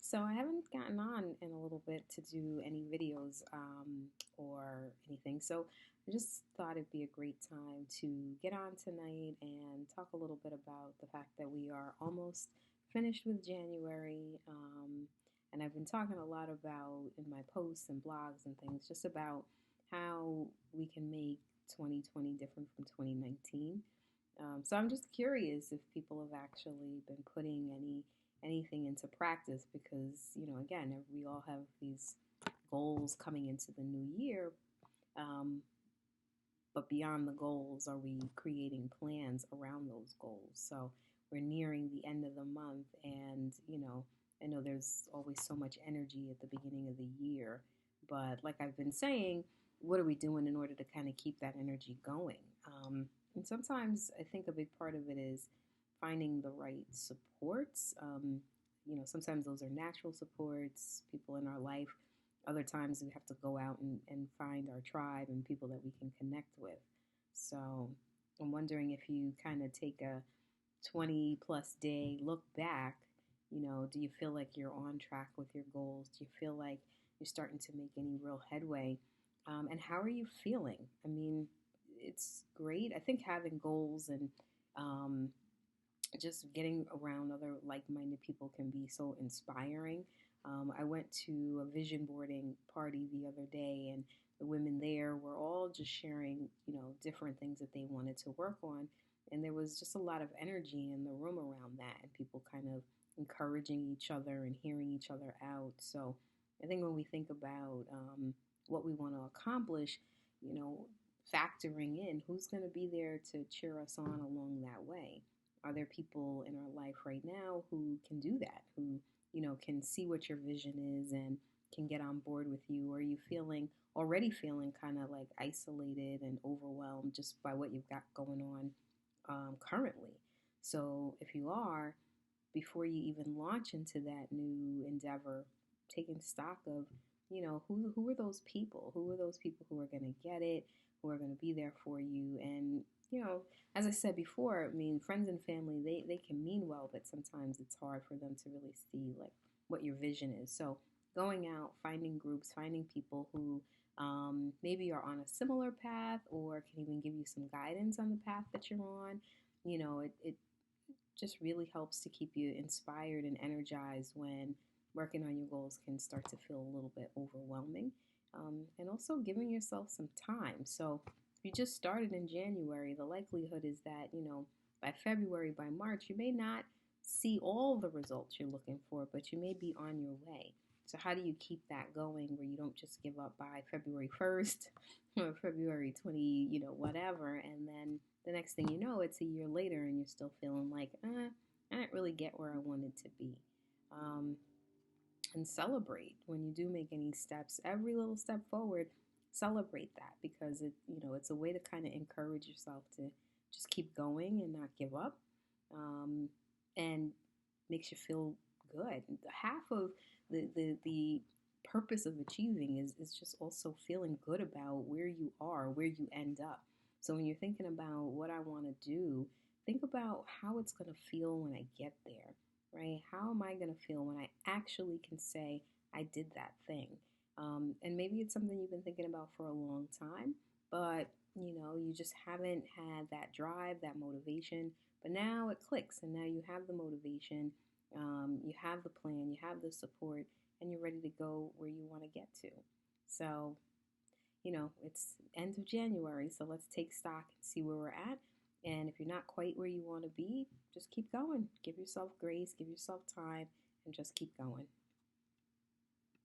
So I haven't gotten on in a little bit to do any videos or anything. So I just thought it'd be a great time to get on tonight and talk a little bit about the fact that we are almost finished with January. And I've been talking a lot about in my posts and blogs and things just about how we can make 2020 different from 2019. So I'm just curious if people have actually been putting anything into practice because again we all have these goals coming into the new year, um, but beyond the goals, are we creating plans around those goals? So we're nearing the end of the month, and I know there's always so much energy at the beginning of the year, but like I've been saying, what are we doing in order to kind of keep that energy going? And sometimes I think a big part of it is finding the right supports. Sometimes those are natural supports, people in our life. Other times we have to go out and find our tribe and people that we can connect with. So I'm wondering if you kind of take a 20 plus day look back, do you feel like you're on track with your goals? Do you feel like you're starting to make any real headway? And how are you feeling? I mean, it's great. I think having goals and um, just getting around other like-minded people can be so inspiring. I went to a vision boarding party the other day, and the women there were all just sharing, different things that they wanted to work on, and there was just a lot of energy in the room around that, and people kind of encouraging each other and hearing each other out. So I think when we think about what we want to accomplish, you know, factoring in who's going to be there to cheer us on along that way. Are there people in our life right now who can do that, who, can see what your vision is and can get on board with you? Or are you already feeling kind of like isolated and overwhelmed just by what you've got going on currently? So if you are, before you even launch into that new endeavor, taking stock of, who are those people? Who are those people who are going to get it, who are going to be there for you? And, as I said before, I mean, friends and family, they can mean well, but sometimes it's hard for them to really see like what your vision is. So going out, finding groups, finding people who maybe are on a similar path or can even give you some guidance on the path that you're on. It just really helps to keep you inspired and energized when working on your goals can start to feel a little bit overwhelming. And also giving yourself some time. So if you just started in January, the likelihood is that, by February, by March, you may not see all the results you're looking for, but you may be on your way. So how do you keep that going where you don't just give up by February 1st or February 20, whatever, and then the next thing you know, it's a year later and you're still feeling like, I didn't really get where I wanted to be. Um, and celebrate when you do make any steps, every little step forward, celebrate that because it's a way to kind of encourage yourself to just keep going and not give up, and makes you feel good. Half of the purpose of achieving is just also feeling good about where you are, where you end up. So when you're thinking about what I want to do, think about how it's going to feel when I get there, right? How am I going to feel when I actually can say I did that thing? And maybe it's something you've been thinking about for a long time, but you just haven't had that drive, that motivation. But now it clicks, and now you have the motivation, you have the plan, you have the support, and you're ready to go where you want to get to. So, it's end of January, so let's take stock and see where we're at. And if you're not quite where you want to be, just keep going. Give yourself grace, give yourself time, and just keep going.